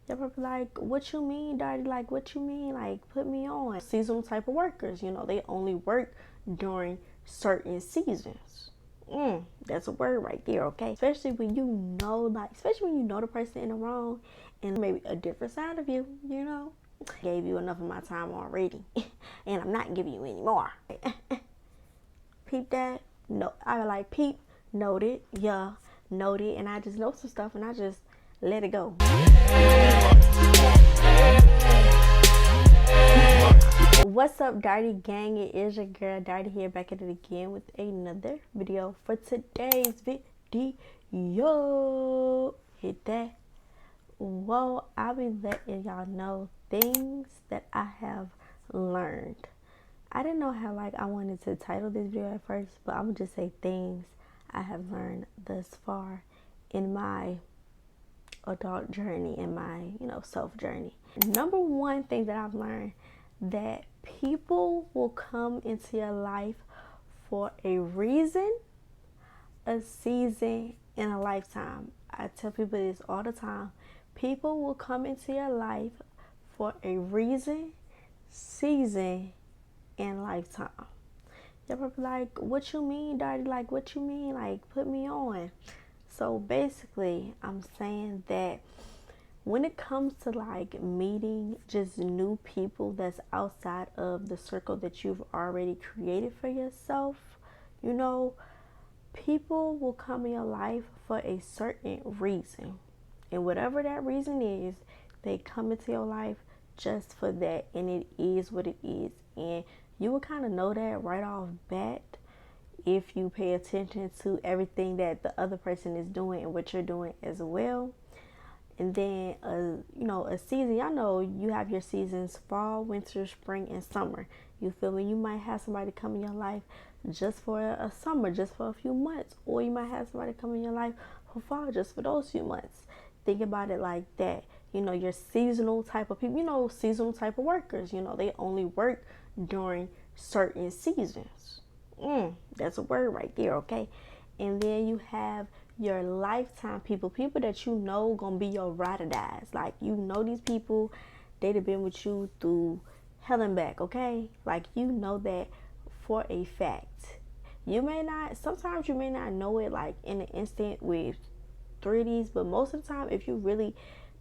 They're probably like, what you mean, darty? Like, what you mean? Like, put me on. Seasonal type of workers, they only work during certain seasons. That's a word right there, okay? Especially when especially when you know the person in the wrong and maybe a different side of you. Gave you enough of my time already, and I'm not giving you any more. Peep that? No, I like peep, noted, yeah, noted, and I just know some stuff and I just let it go. What's up, Darty gang? It is your girl Darty here, back at it again with another video. For today's video, hit that. Well, I'll be letting y'all know things that I have learned. I didn't know how I wanted to title this video at first, but I'm gonna just say things I have learned thus far in my adult journey, in my self journey. Number one thing that I've learned, that people will come into your life for a reason, a season, and a lifetime. I tell people this all the time. People will come into your life for a reason, season, and lifetime. They're probably like, what you mean, darty? Like, what you mean? Like, put me on. So basically, I'm saying that when it comes to meeting just new people that's outside of the circle that you've already created for yourself, people will come in your life for a certain reason. And whatever that reason is, they come into your life just for that. And it is what it is. And you will kind of know that right off bat if you pay attention to everything that the other person is doing and what you're doing as well. And then, a season, y'all know you have your seasons: fall, winter, spring, and summer. You feel me? You might have somebody come in your life just for a summer, just for a few months. Or you might have somebody come in your life for fall, just for those few months. Think about it like that. Your seasonal type of people, seasonal type of workers, they only work during certain seasons. That's a word right there, okay? And then you have your lifetime people that gonna be your ride or dies. Like, these people, they've been with you through hell and back, okay? Like, that for a fact. Sometimes you may not know it in an instant with 3Ds, but most of the time, if you really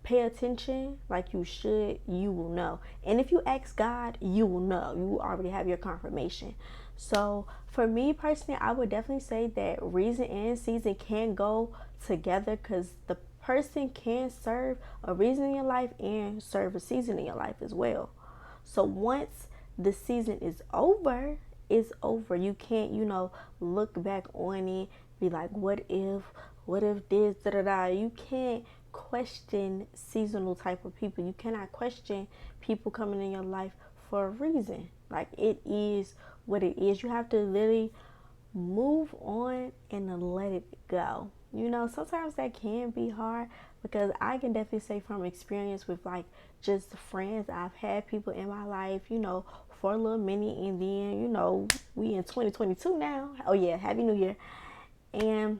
pay attention like you should, you will know. And if you ask God, you will know. You already have your confirmation. So for me personally, I would definitely say that reason and season can go together, because the person can serve a reason in your life and serve a season in your life as well. So once the season is over, it's over. You can't, look back on it, be like, what if this, da da da. You can't question seasonal type of people. You cannot question people coming in your life for a reason. Like, it is what it is. You have to literally move on and let it go. Sometimes that can be hard, because I can definitely say from experience with just friends, I've had people in my life, for a little minute, and then, we in 2022 now. Oh yeah, Happy New Year. And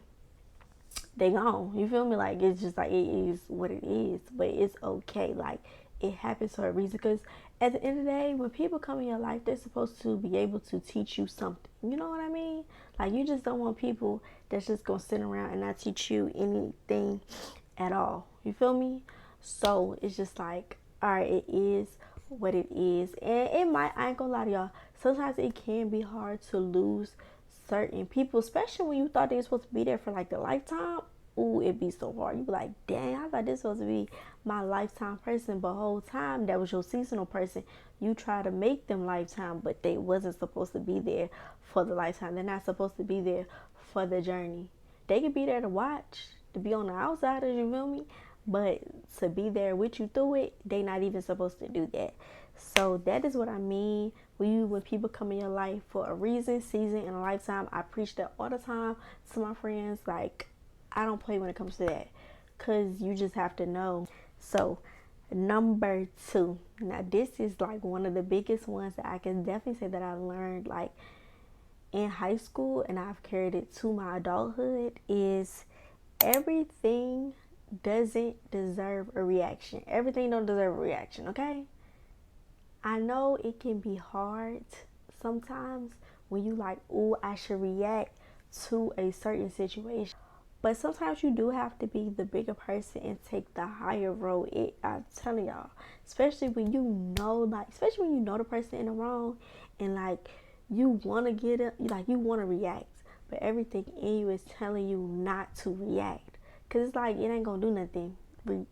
they gone. You feel me? Like, it's just it is what it is. But it's okay. Like, it happens for a reason. Because at the end of the day, when people come in your life, they're supposed to be able to teach you something. You know what I mean? Like, you just don't want people that's just going to sit around and not teach you anything at all. You feel me? So it's just like, all right, it is what it is. And I ain't gonna lie to y'all, sometimes it can be hard to lose certain people, especially when you thought they were supposed to be there for the lifetime. Ooh, it'd be so hard. You be like, dang, I thought this was supposed to be my lifetime person, but whole time that was your seasonal person. You try to make them lifetime, but they wasn't supposed to be there for the lifetime. They're not supposed to be there for the journey. They could be there to watch, to be on the outside, you feel me? But to be there with you through it, they not even supposed to do that. So that is what I mean when people come in your life for a reason, season, and a lifetime. I preach that all the time to my friends. Like, I don't play when it comes to that, because you just have to know. So number 2, now this is one of the biggest ones that I can definitely say that I learned in high school, and I've carried it to my adulthood, is everything doesn't deserve a reaction. Everything don't deserve a reaction, okay? I know it can be hard sometimes when you like, oh, I should react to a certain situation. But sometimes you do have to be the bigger person and take the higher road. I'm telling y'all, especially when you know, like, especially when you know the person in the wrong, and like you want to get it, like you want to react, but everything in you is telling you not to react, cause it's like it ain't gonna do nothing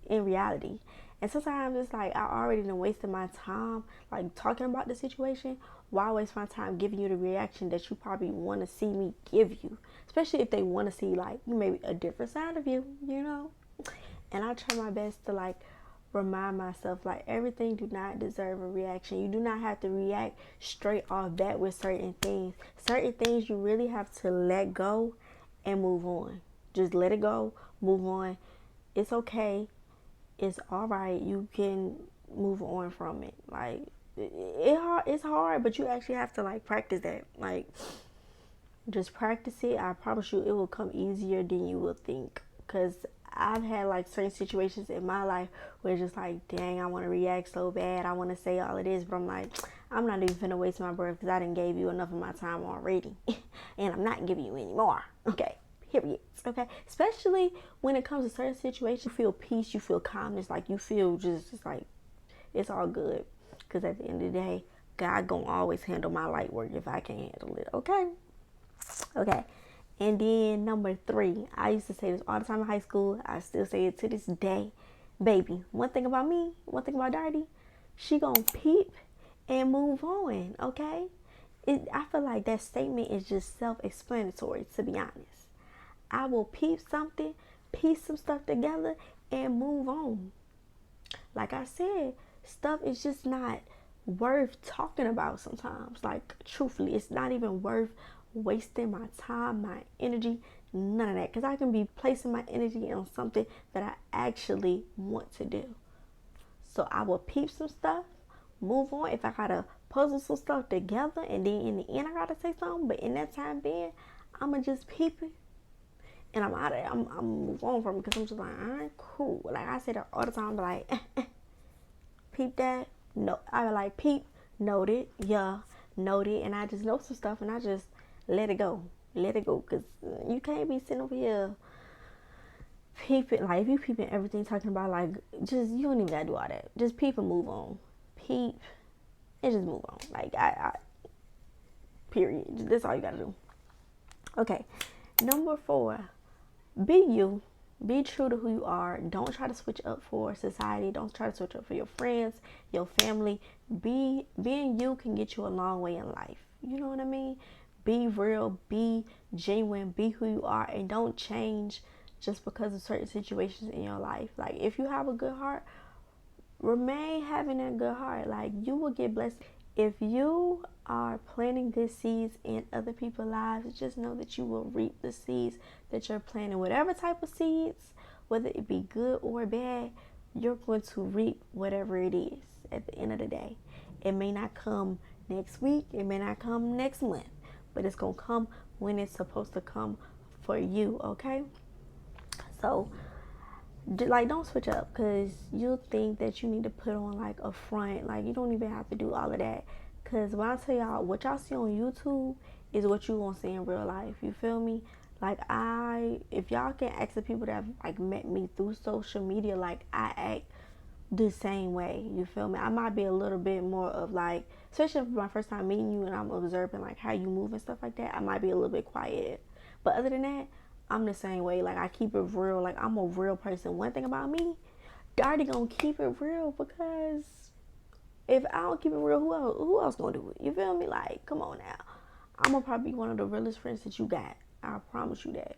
in reality. And sometimes it's like I already done wasted my time like talking about the situation. Why waste my time giving you the reaction that you probably want to see me give you? Especially if they want to see like maybe a different side of you, you know? And I try my best to like remind myself like everything do not deserve a reaction. You do not have to react straight off that with certain things. Certain things you really have to let go and move on. Just let it go, move on. It's okay. It's all right. You can move on from it. Like it's hard, but you actually have to like practice that. Like just practice it. I promise you, it will come easier than you will think. Cause I've had like certain situations in my life where it's just like, dang, I want to react so bad. I want to say all of this, but I'm like, I'm not even finna waste my breath because I didn't gave you enough of my time already, and I'm not giving you any more. Okay. Period. Okay, especially when it comes to certain situations, you feel peace, you feel calmness, like you feel just like it's all good. Because at the end of the day, God gonna always handle my light work if I can't handle it. Okay, okay. And then number 3, I used to say this all the time in high school. I still say it to this day, baby. One thing about me, one thing about Darty, she gonna peep and move on. Okay, I feel like that statement is just self-explanatory, to be honest. I will peep something, piece some stuff together, and move on. Like I said, stuff is just not worth talking about sometimes. Like, truthfully, it's not even worth wasting my time, my energy, none of that. Because I can be placing my energy on something that I actually want to do. So I will peep some stuff, move on. If I gotta puzzle some stuff together, and then in the end I gotta say something, but in that time being, I'ma just peep it. And I'm out of it. I'm move on from it because I'm just like, all right, cool. Like I say that all the time, but like, peep that. No, I be like, peep, noted, yeah, noted. And I just know some stuff and I just let it go. Let it go. Because you can't be sitting over here peeping. Like, if you peeping everything, talking about, like, just, you don't even got to do all that. Just peep and move on. Peep and just move on. Like, period. That's all you got to do. Okay. Number 4. Be you. Be true to who you are. Don't try to switch up for society. Don't try to switch up for your friends, your family. Being you can get you a long way in life. You know what I mean? Be real. Be genuine. Be who you are. And don't change just because of certain situations in your life. Like, if you have a good heart, remain having a good heart. Like, you will get blessed. If you are planting good seeds in other people's lives, just know that you will reap the seeds that you're planting. Whatever type of seeds, whether it be good or bad, you're going to reap whatever it is at the end of the day. It may not come next week, it may not come next month, but it's going to come when it's supposed to come for you, okay? So, like, don't switch up, because you'll think that you need to put on like a front. Like, you don't even have to do all of that, because when I tell y'all, what y'all see on YouTube is what you won't see in real life. You feel me? Like, if y'all can ask the people that have like met me through social media, like, I act the same way. You feel me? I might be a little bit more of like, especially for my first time meeting you and I'm observing like how you move and stuff like that, I might be a little bit quiet. But other than that, I'm the same way. Like, I keep it real. Like, I'm a real person. One thing about me, Darty gonna keep it real, because if I don't keep it real, who else gonna do it? You feel me? Like, come on now. I'm gonna probably be one of the realest friends that you got. I promise you that.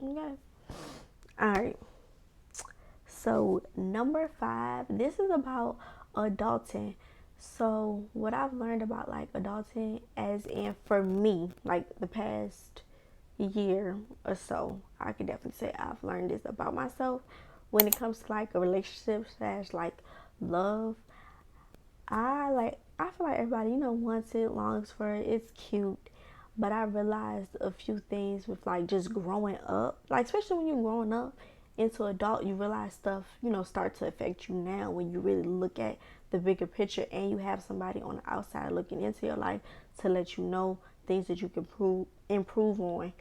Okay. Alright. So, number 5, this is about adulting. So, what I've learned about like adulting, as in for me, like the past year or so, I could definitely say I've learned this about myself when it comes to like a relationship / like love. I feel like everybody, wants it, longs for it, it's cute, but I realized a few things with like just growing up, like especially when you're growing up into adult, you realize stuff, start to affect you now when you really look at the bigger picture, and you have somebody on the outside looking into your life to let you know things that you can improve on.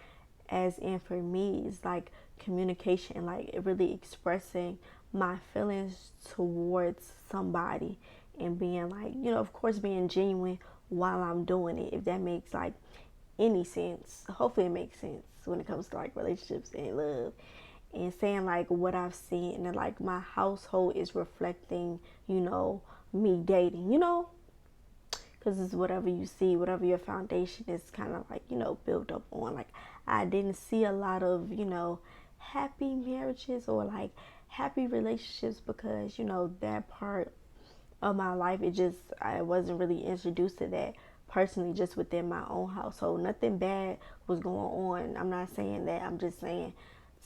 As in, for me, it's like communication, like really expressing my feelings towards somebody, and being like, of course, being genuine while I'm doing it, if that makes like any sense. Hopefully it makes sense when it comes to like relationships and love, and saying like what I've seen, and like my household is reflecting, me dating, because it's whatever you see, whatever your foundation is kind of like, built up on. Like, I didn't see a lot of, happy marriages or like happy relationships, because, that part of my life, I wasn't really introduced to that personally, just within my own household. Nothing bad was going on. I'm not saying that. I'm just saying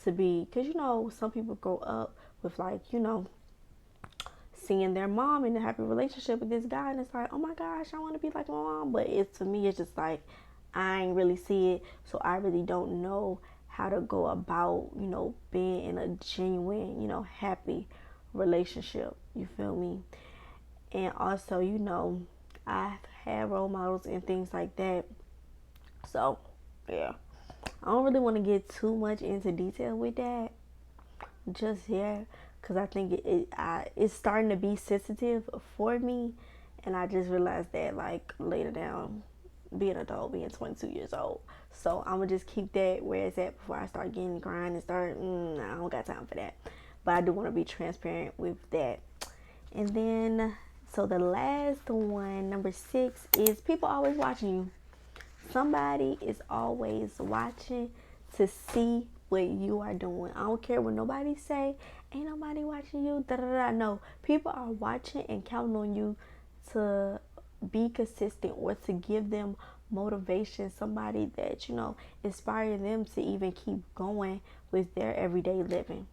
because, some people grow up with like, seeing their mom in a happy relationship with this guy, and it's like, oh my gosh, I want to be like my mom. But to me, it's just like, I ain't really see it, so I really don't know how to go about, being in a genuine, happy relationship. You feel me? And also, I have role models and things like that. So, yeah, I don't really want to get too much into detail with that just yet, because I think it's starting to be sensitive for me, and I just realized that like later down, being an adult, being 22 years old. So I'm gonna just keep that where it's at before I start getting grind and start. I don't got time for that, but I do want to be transparent with that. And then, so the last one, number 6, is people always watching you. Somebody is always watching to see what you are doing. I don't care what nobody say. Ain't nobody watching you. Da da da. No, people are watching and counting on you to be consistent, or to give them motivation. Somebody that inspire them to even keep going with their everyday living.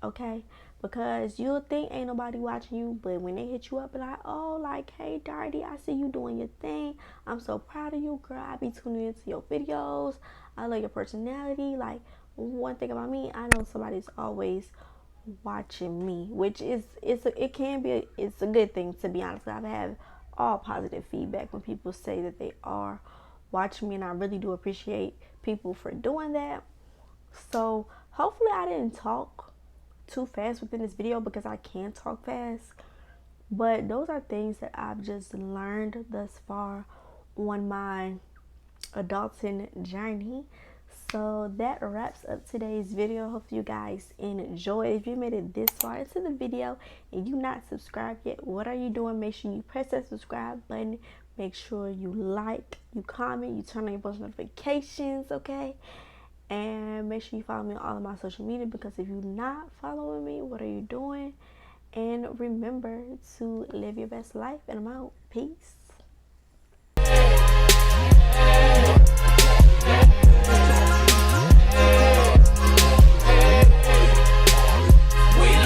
Okay, because you'll think ain't nobody watching you, but when they hit you up, like, oh, like, hey Darty, I see you doing your thing, I'm so proud of you, girl, I be tuning into your videos, I love your personality. Like, one thing about me, I know somebody's always watching me, which is it's a good thing, to be honest. I've had all positive feedback when people say that they are watching me, and I really do appreciate people for doing that. So hopefully I didn't talk too fast within this video, because I can talk fast, but those are things that I've just learned thus far on my adulting journey. So that wraps up today's video. Hope you guys enjoy. If you made it this far into the video and you not subscribed yet, what are you doing? Make sure you press that subscribe button. Make sure you like, you comment, you turn on your post notifications, okay? And make sure you follow me on all of my social media, because if you're not following me, what are you doing? And remember to live your best life. And I'm out. Peace.